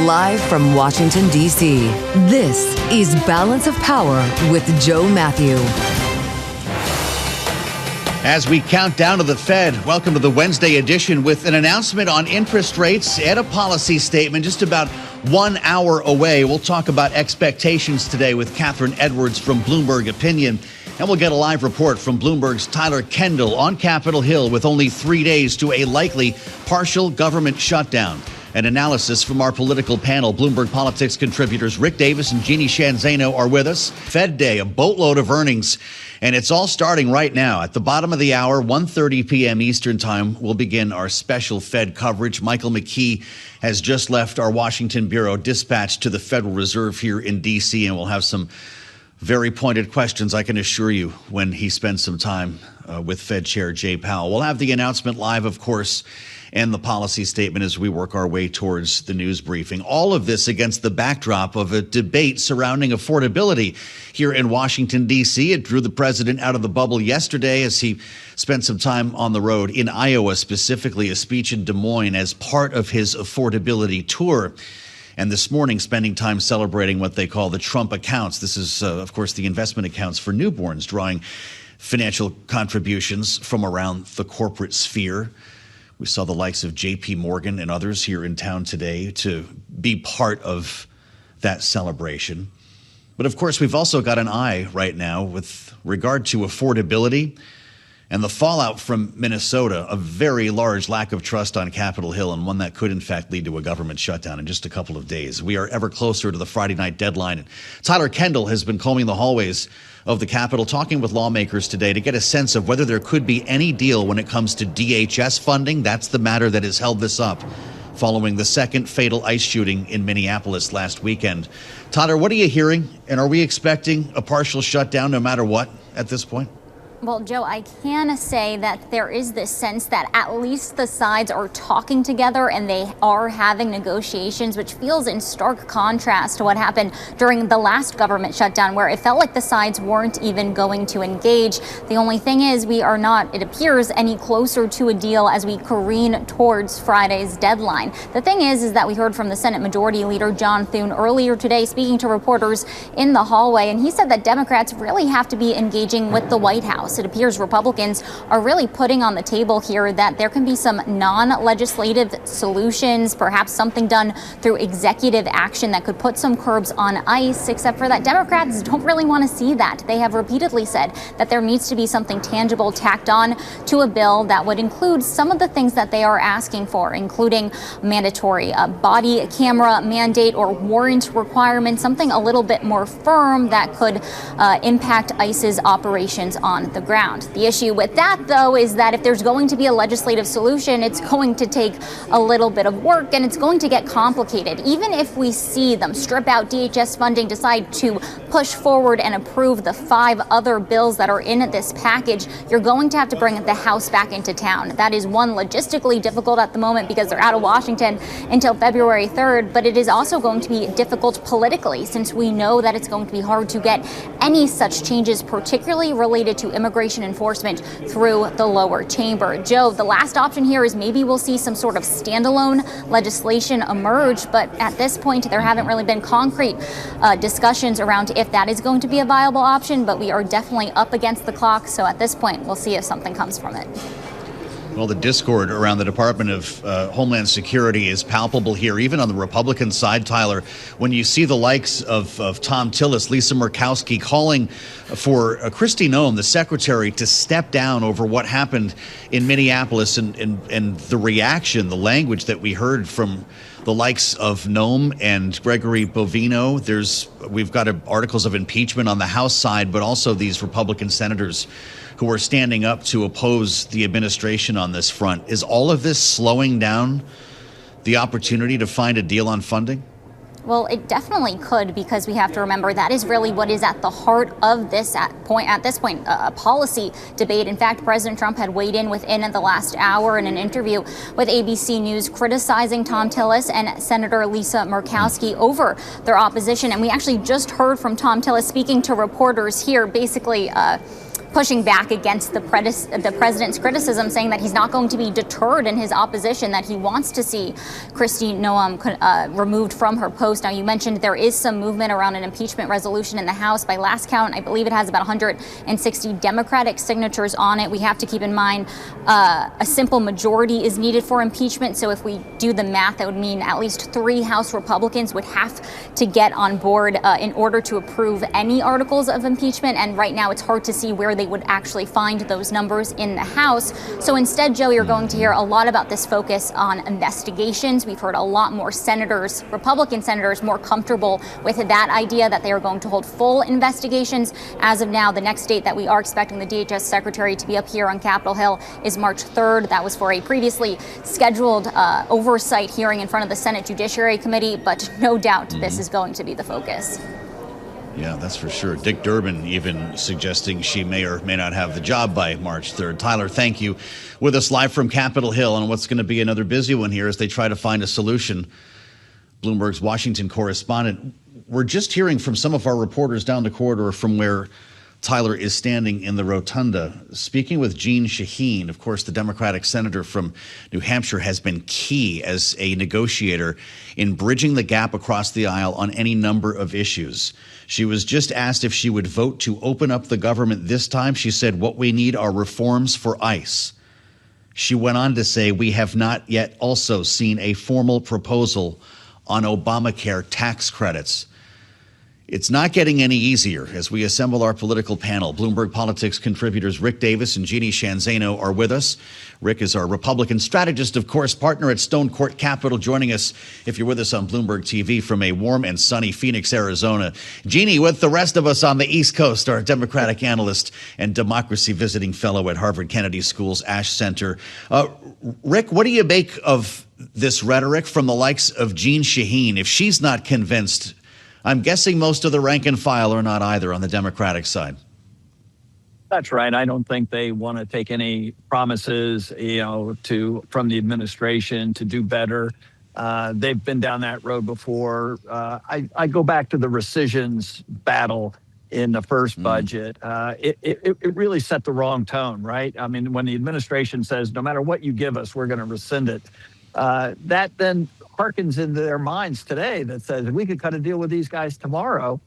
Live from Washington, D.C., this is Balance of Power with Joe Mathieu. As we count down to the Fed, welcome to the Wednesday edition with an announcement on interest rates and a policy statement just about 1 hour away. We'll talk about expectations today with Kathryn Edwards from Bloomberg Opinion. And we'll get a live report from Bloomberg's Tyler Kendall on Capitol Hill with only 3 days to a likely partial government shutdown. An analysis from our political panel. Bloomberg Politics contributors Rick Davis and Jeanne Zaino are with us. Fed Day, a boatload of earnings, and it's all starting right now. At the bottom of the hour, 1:30 p.m. Eastern Time, we'll begin our special Fed coverage. Michael McKee has just left our Washington bureau, dispatched to the Federal Reserve here in D.C., and we'll have some very pointed questions, I can assure you, when he spends some time with Fed Chair Jay Powell. We'll have the announcement live, of course, and the policy statement as we work our way towards the news briefing. All of this against the backdrop of a debate surrounding affordability here in Washington, D.C. It drew the president out of the bubble yesterday as he spent some time on the road in Iowa, specifically a speech in Des Moines as part of his affordability tour. And this morning, spending time celebrating what they call the Trump accounts. This is, of course, the investment accounts for newborns, drawing financial contributions from around the corporate sphere. We saw the likes of J.P. Morgan and others here in town today to be part of that celebration. But of course, we've also got an eye right now with regard to affordability and the fallout from Minnesota, a very large lack of trust on Capitol Hill, and one that could, in fact, lead to a government shutdown in just a couple of days. We are ever closer to the Friday night deadline. Tyler Kendall has been combing the hallways of the Capitol, talking with lawmakers today to get a sense of whether there could be any deal when it comes to DHS funding. That's the matter that has held this up following the second fatal ICE shooting in Minneapolis last weekend. Tyler, what are you hearing? And are we expecting a partial shutdown no matter what at this point? Well, Joe, I can say that there is this sense that at least the sides are talking together and they are having negotiations, which feels in stark contrast to what happened during the last government shutdown, where it felt like the sides weren't even going to engage. The only thing is we are not, it appears, any closer to a deal as we careen towards Friday's deadline. The thing is that we heard from the Senate Majority Leader John Thune earlier today speaking to reporters in the hallway, and he said that Democrats really have to be engaging with the White House. It appears Republicans are really putting on the table here that there can be some non-legislative solutions, perhaps something done through executive action that could put some curbs on ICE, except for that Democrats don't really want to see that. They have repeatedly said that there needs to be something tangible tacked on to a bill that would include some of the things that they are asking for, including mandatory body camera mandate or warrant requirement, something a little bit more firm that could impact ICE's operations on the ground. The issue with that, though, is that if there's going to be a legislative solution, it's going to take a little bit of work and it's going to get complicated. Even if we see them strip out DHS funding, decide to push forward and approve the 5 other bills that are in this package, you're going to have to bring the House back into town. That is, one, logistically difficult at the moment because they're out of Washington until February 3rd, but it is also going to be difficult politically since we know that it's going to be hard to get any such changes, particularly related to immigration enforcement, through the lower chamber. Joe, the last option here is maybe we'll see some sort of standalone legislation emerge, but at this point there haven't really been concrete discussions around if that is going to be a viable option, but we are definitely up against the clock, so at this point we'll see if something comes from it. Well, the discord around the Department of Homeland Security is palpable here, even on the Republican side, Tyler, when you see the likes of Tom Tillis, Lisa Murkowski calling for Kristi Noem, the secretary, to step down over what happened in Minneapolis, and the reaction, the language that we heard from the likes of Noem and Gregory Bovino. We've got articles of impeachment on the House side, but also these Republican senators who are standing up to oppose the administration on this front. Is all of this slowing down the opportunity to find a deal on funding? Well, it definitely could, because we have to remember that is really what is at the heart of this at this point, a policy debate. In fact, President Trump had weighed in within the last hour in an interview with ABC News, criticizing Tom Tillis and Senator Lisa Murkowski over their opposition. And we actually just heard from Tom Tillis speaking to reporters here, basically pushing back against the president's criticism, saying that he's not going to be deterred in his opposition, that he wants to see Kristi Noem removed from her post. Now, you mentioned there is some movement around an impeachment resolution in the House. By last count, I believe it has about 160 Democratic signatures on it. We have to keep in mind a simple majority is needed for impeachment. So if we do the math, that would mean at least 3 House Republicans would have to get on board in order to approve any articles of impeachment. And right now, it's hard to see where they would actually find those numbers in the House. So instead, Joe, you're going to hear a lot about this focus on investigations. We've heard a lot more senators, Republican senators, more comfortable with that idea that they are going to hold full investigations. As of now, the next date that we are expecting the DHS secretary to be up here on Capitol Hill is March 3rd. That was for a previously scheduled oversight hearing in front of the Senate Judiciary Committee, but no doubt this is going to be the focus. Yeah, that's for sure. Dick Durbin even suggesting she may or may not have the job by March 3rd. Tyler, thank you. With us live from Capitol Hill on what's going to be another busy one here as they try to find a solution. Bloomberg's Washington correspondent. We're just hearing from some of our reporters down the corridor from where Tyler is standing in the rotunda. Speaking with Jeanne Sheehan, of course, the Democratic senator from New Hampshire has been key as a negotiator in bridging the gap across the aisle on any number of issues. She was just asked if she would vote to open up the government this time. She said, what we need are reforms for ICE. She went on to say, we have not yet also seen a formal proposal on Obamacare tax credits. It's not getting any easier as we assemble our political panel. Bloomberg Politics contributors Rick Davis and Jeanne Zaino are with us. Rick is our Republican strategist, of course, partner at Stonecourt Capital, joining us, if you're with us on Bloomberg TV, from a warm and sunny Phoenix, Arizona. Jeanne, with the rest of us on the East Coast, our Democratic analyst and democracy visiting fellow at Harvard Kennedy School's Ash Center. Rick, what do you make of this rhetoric from the likes of Jeanne Sheehan? If she's not convinced, I'm guessing most of the rank and file are not either on the Democratic side. That's right. I don't think they want to take any promises, from the administration to do better. They've been down that road before. I go back to the rescissions battle in the first budget. It really set the wrong tone, right? I mean, when the administration says, no matter what you give us, we're going to rescind it, that then harkens into their minds today that says we could cut a deal with these guys tomorrow,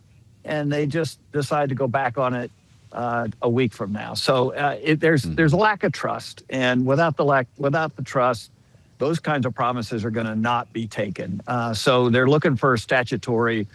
and they just decide to go back on it a week from now. So there's a lack of trust, and without the trust, those kinds of promises are going to not be taken. So they're looking for statutory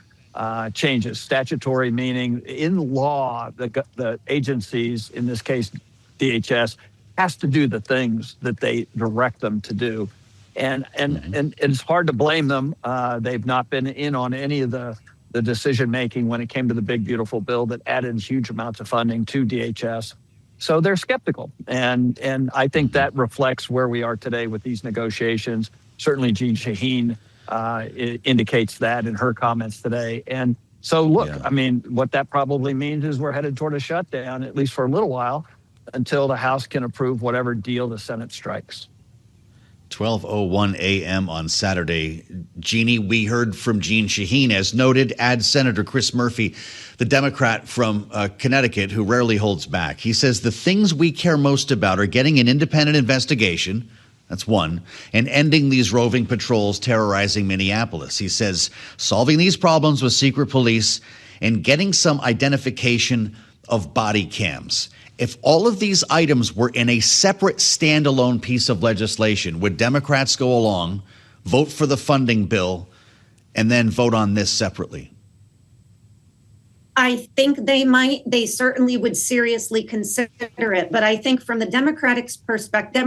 changes. Statutory meaning in law, the agencies, in this case DHS, has to do the things that they direct them to do. And it's hard to blame them. They've not been in on any of the decision making when it came to the big, beautiful bill that added huge amounts of funding to DHS. So they're skeptical. And I think that reflects where we are today with these negotiations. Certainly Jeanne Sheehan indicates that in her comments today. And so, look, I mean, what that probably means is we're headed toward a shutdown, at least for a little while, until the House can approve whatever deal the Senate strikes. 12:01 a.m. on Saturday. Jeanne, we heard from Jeanne Sheehan, as noted, add Senator Chris Murphy, the Democrat from Connecticut, who rarely holds back. He says the things we care most about are getting an independent investigation, that's one, and ending these roving patrols terrorizing Minneapolis. He says solving these problems with secret police and getting some identification of body cams. If all of these items were in a separate standalone piece of legislation, would Democrats go along, vote for the funding bill, and then vote on this separately? I think they might. They certainly would seriously consider it. But I think from the Democrats' perspective,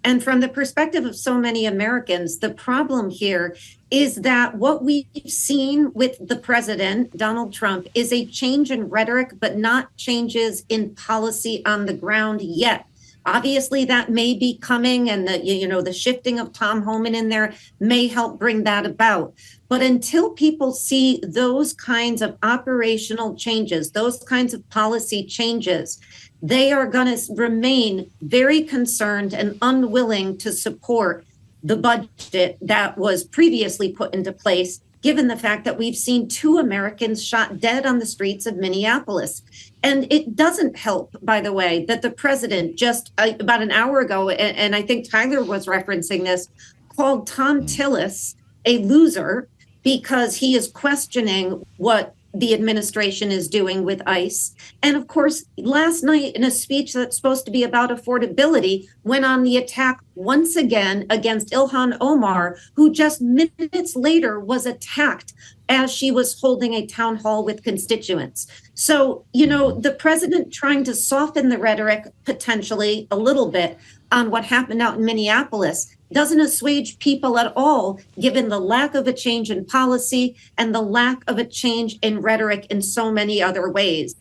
and from the perspective of so many Americans, the problem here is that what we've seen with the president, Donald Trump, is a change in rhetoric, but not changes in policy on the ground yet. Obviously, that may be coming, and the shifting of Tom Homan in there may help bring that about. But until people see those kinds of operational changes, those kinds of policy changes, they are going to remain very concerned and unwilling to support the budget that was previously put into place, given the fact that we've seen 2 Americans shot dead on the streets of Minneapolis. And it doesn't help, by the way, that the president just about an hour ago, and I think Tyler was referencing this, called Tom Tillis a loser because he is questioning what the administration is doing with ICE. And of course, last night in a speech that's supposed to be about affordability, went on the attack once again against Ilhan Omar, who just minutes later was attacked as she was holding a town hall with constituents. So, the president trying to soften the rhetoric potentially a little bit on what happened out in Minneapolis doesn't assuage people at all, given the lack of a change in policy and the lack of a change in rhetoric in so many other ways.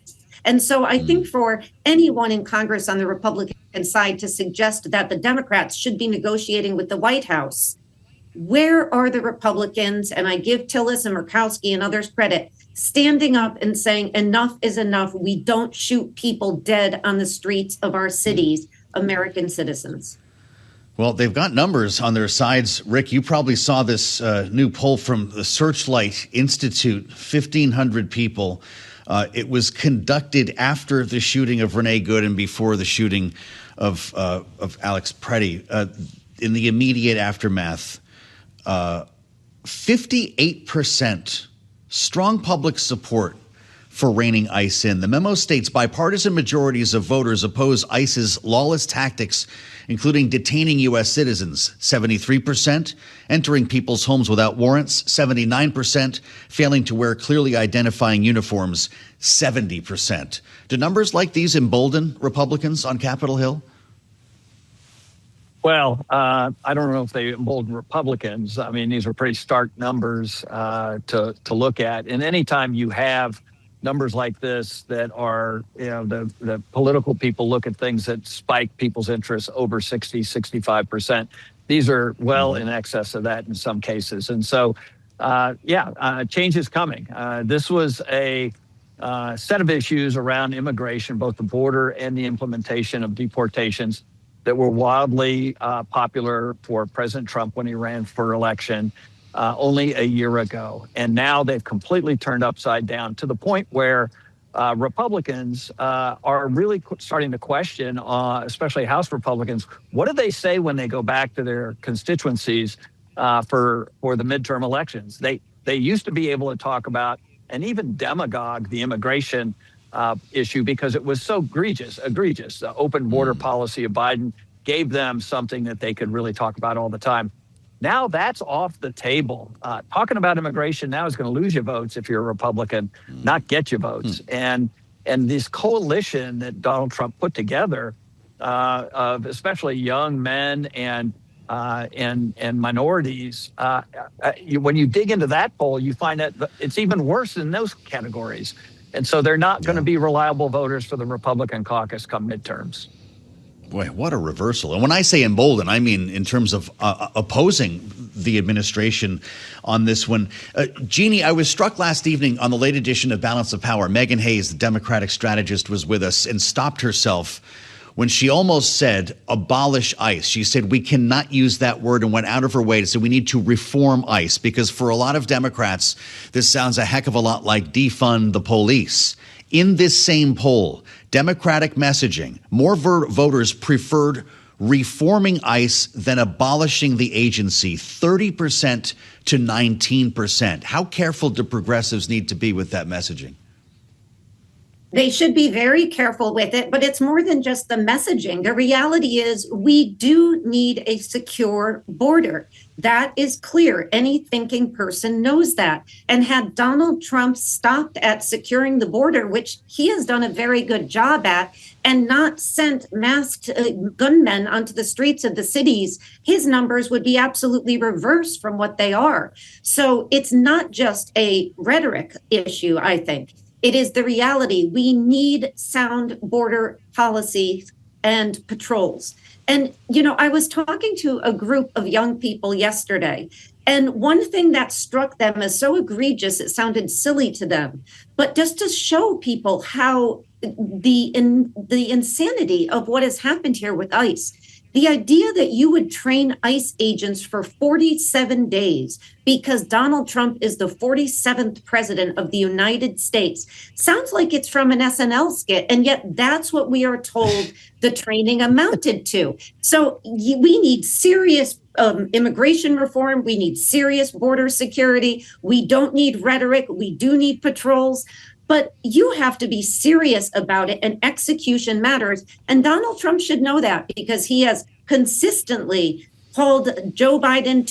And so I think for anyone in Congress on the Republican side to suggest that the Democrats should be negotiating with the White House, where are the Republicans? And I give Tillis and Murkowski and others credit, standing up and saying enough is enough. We don't shoot people dead on the streets of our cities, American citizens. Well, they've got numbers on their sides. Rick, you probably saw this new poll from the Searchlight Institute, 1,500 people. It was conducted after the shooting of Renee Good and before the shooting of Alex Preddy. In the immediate aftermath, 58% strong public support for reining ICE in. The memo states bipartisan majorities of voters oppose ICE's lawless tactics, including detaining U.S. citizens, 73%, entering people's homes without warrants, 79%, failing to wear clearly identifying uniforms, 70%. Do numbers like these embolden Republicans on Capitol Hill? Well, I don't know if they embolden Republicans. I mean, these are pretty stark numbers to look at. And anytime you have numbers like this that are, the political people look at things that spike people's interest over 60, 65%. These are well in excess of that in some cases. And so, change is coming. This was a set of issues around immigration, both the border and the implementation of deportations, that were wildly popular for President Trump when he ran for election only a year ago. And now they've completely turned upside down to the point where Republicans are really starting to question, especially House Republicans, what do they say when they go back to their constituencies for the midterm elections? They used to be able to talk about and even demagogue the immigration issue because it was so egregious. The open border policy of Biden gave them something that they could really talk about all the time. Now that's off the table. Talking about immigration now is going to lose you votes if you're a Republican, not get you votes. And this coalition that Donald Trump put together of especially young men and minorities, when you dig into that poll, you find that it's even worse in those categories. And so they're not going to be reliable voters for the Republican caucus come midterms. Boy, what a reversal. And when I say embolden, I mean in terms of opposing the administration on this one. Jeanne, I was struck last evening on the late edition of Balance of Power. Megan Hayes, the Democratic strategist, was with us and stopped herself when she almost said abolish ICE. She said we cannot use that word and went out of her way to say we need to reform ICE, because for a lot of Democrats, this sounds a heck of a lot like defund the police. In this same poll, Democratic messaging, more voters preferred reforming ICE than abolishing the agency, 30% to 19%. How careful do progressives need to be with that messaging? They should be very careful with it, but it's more than just the messaging. The reality is we do need a secure border. That is clear. Any thinking person knows that. And had Donald Trump stopped at securing the border, which he has done a very good job at, and not sent masked gunmen onto the streets of the cities, his numbers would be absolutely reversed from what they are. So it's not just a rhetoric issue, I think. It is the reality. We need sound border policy and patrols. And, I was talking to a group of young people yesterday, and one thing that struck them as so egregious, it sounded silly to them, but just to show people how the insanity of what has happened here with ICE. The idea that you would train ICE agents for 47 days because Donald Trump is the 47th president of the United States sounds like it's from an SNL skit. And yet that's what we are told the training amounted to. So we need serious immigration reform. We need serious border security. We don't need rhetoric. We do need patrols. But you have to be serious about it, and execution matters. And Donald Trump should know that, because he has consistently pulled Joe Biden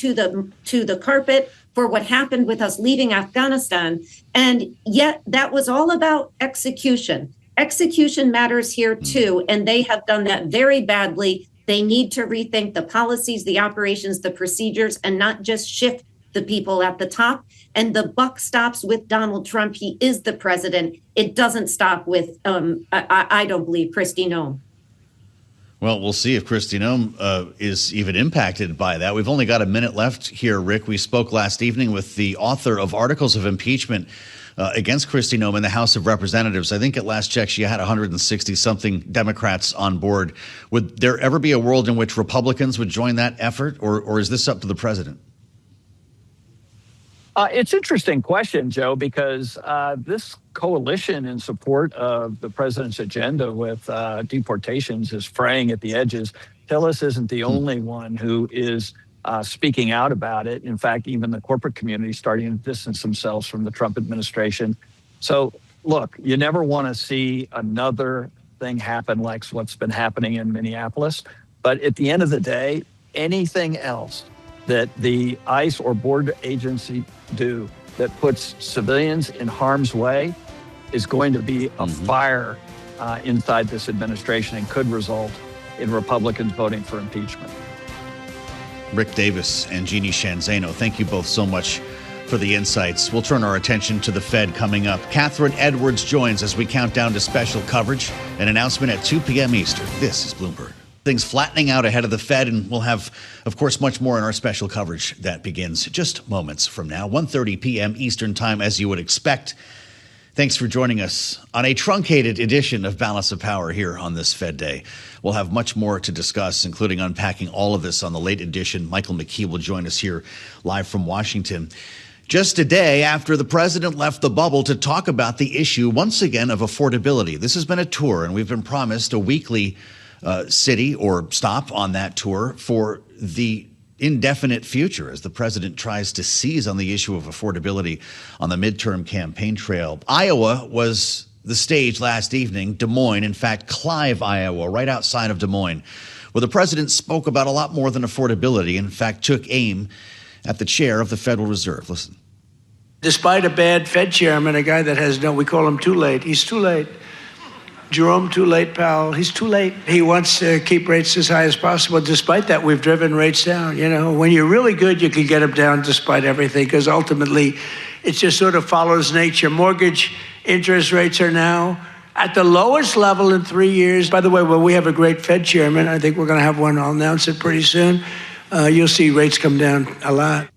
to the carpet for what happened with us leaving Afghanistan. And yet that was all about execution. Execution matters here too, and they have done that very badly. They need to rethink the policies, the operations, the procedures, and not just shift the people at the top. And the buck stops with Donald Trump. He is the president. It doesn't stop with, I don't believe, Kristi Noem. Well, we'll see if Kristi Noem is even impacted by that. We've only got a minute left here, Rick. We spoke last evening with the author of articles of impeachment against Kristi Noem in the House of Representatives. I think at last check, she had 160-something Democrats on board. Would there ever be a world in which Republicans would join that effort, or is this up to the president? It's an interesting question, Joe, because this coalition in support of the president's agenda with deportations is fraying at the edges. Tillis isn't the only one who is speaking out about it. In fact, even the corporate community is starting to distance themselves from the Trump administration. So, look, you never want to see another thing happen like what's been happening in Minneapolis. But at the end of the day, anything else that the ICE or border agency do that puts civilians in harm's way is going to be a fire inside this administration and could result in Republicans voting for impeachment. Rick Davis and Jeanne Zaino, thank you both so much for the insights. We'll turn our attention to the Fed coming up. Kathryn Edwards joins as we count down to special coverage, an announcement at 2 p.m. Eastern. This is Bloomberg. Things flattening out ahead of the Fed, and we'll have, of course, much more in our special coverage that begins just moments from now, 1:30 p.m. Eastern time, as you would expect. Thanks for joining us on a truncated edition of Balance of Power here on this Fed Day. We'll have much more to discuss, including unpacking all of this on the late edition. Michael McKee will join us here live from Washington. Just a day after the president left the bubble to talk about the issue once again of affordability. This has been a tour, and we've been promised a weekly city or stop on that tour for the indefinite future as the president tries to seize on the issue of affordability on the midterm campaign trail. Iowa was the stage last evening. Des Moines, in fact, Clive, Iowa, right outside of Des Moines, where the president spoke about a lot more than affordability. In fact, took aim at the chair of the Federal Reserve. Listen. Despite a bad Fed chairman, a guy that has we call him too late. He's too late. Jerome, too late, pal. He's too late. He wants to keep rates as high as possible. Despite that, we've driven rates down. You know, when you're really good, you can get them down despite everything, because ultimately it just sort of follows nature. Mortgage interest rates are now at the lowest level in 3 years. By the way, well, we have a great Fed chairman. I think we're going to have one. I'll announce it pretty soon. You'll see rates come down a lot.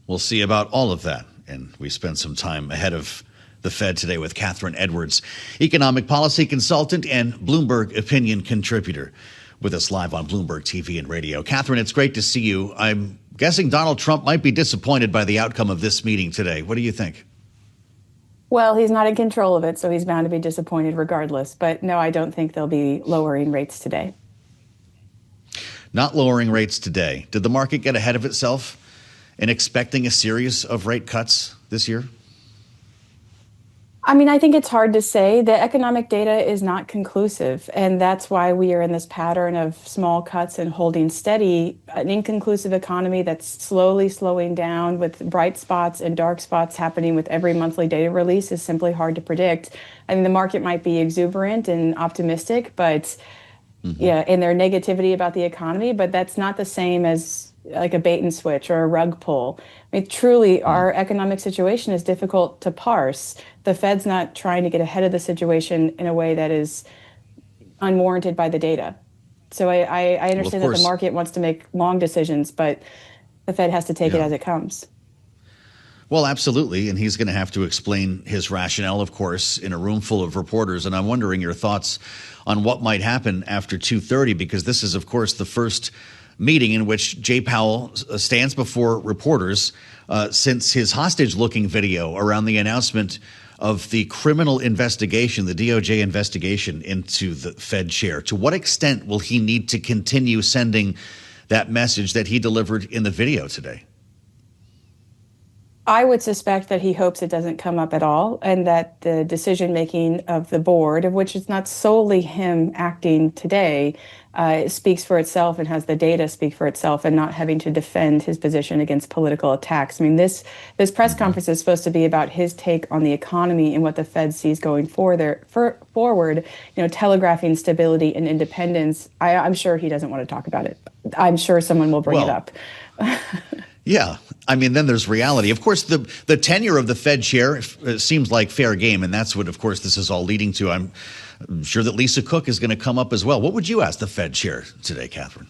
We'll see about all of that. And we spent some time ahead of the Fed today with Kathryn Edwards, economic policy consultant and Bloomberg opinion contributor, with us live on Bloomberg TV and radio. Kathryn, it's great to see you. I'm guessing Donald Trump might be disappointed by the outcome of this meeting today. What do you think? Well, he's not in control of it, so he's bound to be disappointed regardless. But no, I don't think they'll be lowering rates today. Not lowering rates today. Did the market get ahead of itself in expecting a series of rate cuts this year? I mean, I think it's hard to say. The economic data is not conclusive, and that's why we are in this pattern of small cuts and holding steady. An inconclusive economy that's slowly slowing down with bright spots and dark spots happening with every monthly data release is simply hard to predict. I mean, the market might be exuberant and optimistic, but in their negativity about the economy, but that's not the same as like a bait and switch or a rug pull. I mean, truly, our economic situation is difficult to parse. The Fed's not trying to get ahead of the situation in a way that is unwarranted by the data. So I understand that the market wants to make long decisions, but the Fed has to take it as it comes. Well, absolutely. And he's going to have to explain his rationale, of course, in a room full of reporters. And I'm wondering your thoughts on what might happen after 2:30, because this is, of course, the first meeting in which Jay Powell stands before reporters since his hostage-looking video around the announcement of the criminal investigation, the DOJ investigation into the Fed chair. To what extent will he need to continue sending that message that he delivered in the video today? I would suspect that he hopes it doesn't come up at all, and that the decision-making of the board, of which is not solely him acting today, speaks for itself and has the data speak for itself, and not having to defend his position against political attacks. I mean, this press conference is supposed to be about his take on the economy and what the Fed sees going forward, telegraphing stability and independence. I'm sure he doesn't want to talk about it. I'm sure someone will bring it up. Yeah. I mean, then there's reality. Of course, the tenure of the Fed chair seems like fair game, and that's what, of course, this is all leading to. I'm sure that Lisa Cook is going to come up as well. What would you ask the Fed chair today, Kathryn?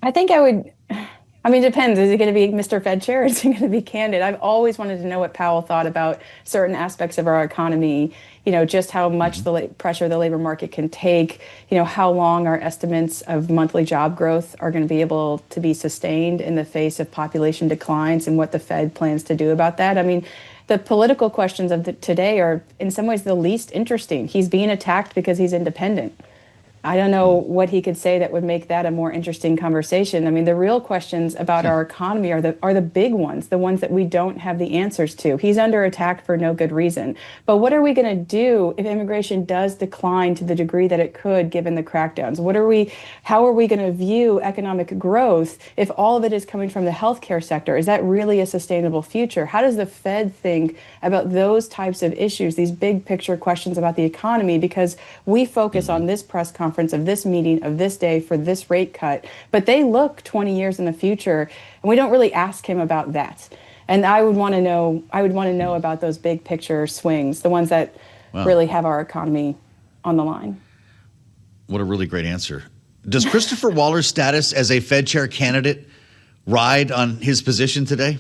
I think it depends. Is it going to be Mr. Fed Chair, or is it going to be candid? I've always wanted to know what Powell thought about certain aspects of our economy, just how much pressure the labor market can take, how long our estimates of monthly job growth are going to be able to be sustained in the face of population declines, and what the Fed plans to do about that. I mean, the political questions of today are in some ways the least interesting. He's being attacked because he's independent. I don't know what he could say that would make that a more interesting conversation. I mean, the real questions about our economy are the big ones, the ones that we don't have the answers to. He's under attack for no good reason. But what are we going to do if immigration does decline to the degree that it could, given the crackdowns? How are we going to view economic growth if all of it is coming from the healthcare sector? Is that really a sustainable future? How does the Fed think about those types of issues, these big picture questions about the economy? Because we focus on this press conference of this meeting of this day for this rate cut, but they look 20 years in the future, and we don't really ask him about that. And I would want to know about those big picture swings, the ones that really have our economy on the line. What a really great answer. Does Christopher Waller's status as a Fed chair candidate ride on his position today?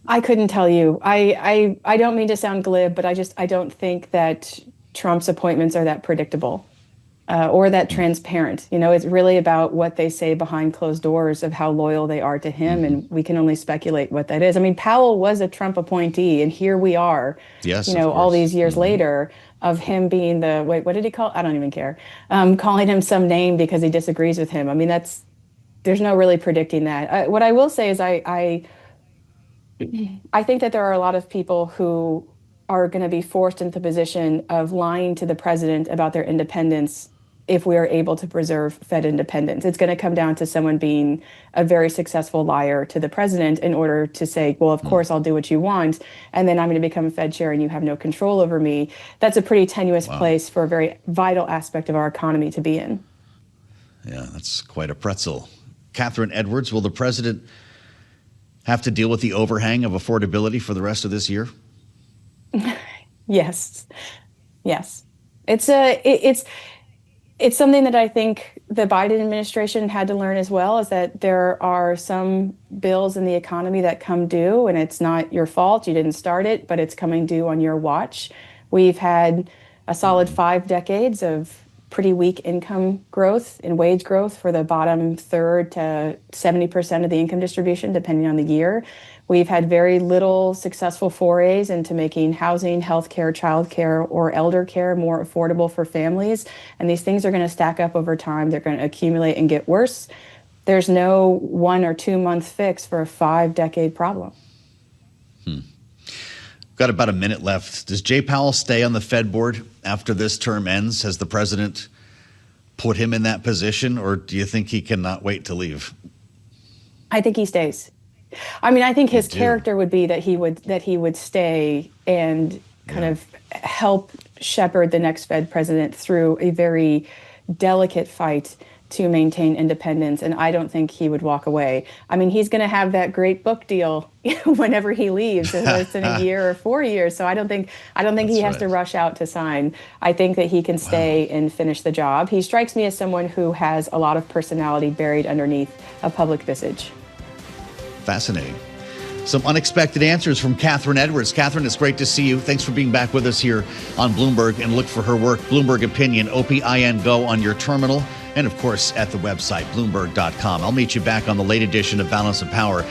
I couldn't tell you. I don't mean to sound glib, but I don't think that Trump's appointments are that predictable or that transparent. It's really about what they say behind closed doors of how loyal they are to him, and we can only speculate what that is. I mean, Powell was a Trump appointee, and here we are, all these years later, of him being what did he call? I don't even care. Calling him some name because he disagrees with him. I mean, there's no really predicting that. What I will say is I think that there are a lot of people who are going to be forced into the position of lying to the president about their independence if we are able to preserve Fed independence. It's going to come down to someone being a very successful liar to the president in order to say, well, of course, I'll do what you want, and then I'm going to become a Fed chair and you have no control over me. That's a pretty tenuous place for a very vital aspect of our economy to be in. Yeah, that's quite a pretzel. Kathryn Edwards, will the president have to deal with the overhang of affordability for the rest of this year? Yes. It's something that I think the Biden administration had to learn as well, is that there are some bills in the economy that come due, and it's not your fault. You didn't start it, but it's coming due on your watch. We've had a solid 5 decades of pretty weak income growth and wage growth for the bottom third to 70% of the income distribution, depending on the year. We've had very little successful forays into making housing, healthcare, childcare, or elder care more affordable for families. And these things are going to stack up over time. They're going to accumulate and get worse. There's no 1 or 2 month fix for a 5-decade problem. Got about a minute left. Does Jay Powell stay on the Fed board after this term ends? Has the president put him in that position, or do you think he cannot wait to leave? I think he stays. I mean, I think his character would be that he would stay and kind of help shepherd the next Fed president through a very delicate fight to maintain independence, and I don't think he would walk away. I mean, he's going to have that great book deal whenever he leaves, whether it's in a year or 4 years. So I don't think he has to rush out to sign. I think that he can stay and finish the job. He strikes me as someone who has a lot of personality buried underneath a public visage. Fascinating. Some unexpected answers from Kathryn Edwards. Kathryn, it's great to see you. Thanks for being back with us here on Bloomberg, and look for her work, Bloomberg Opinion, OPIN Go, on your terminal, and of course at the website, Bloomberg.com. I'll meet you back on the late edition of Balance of Power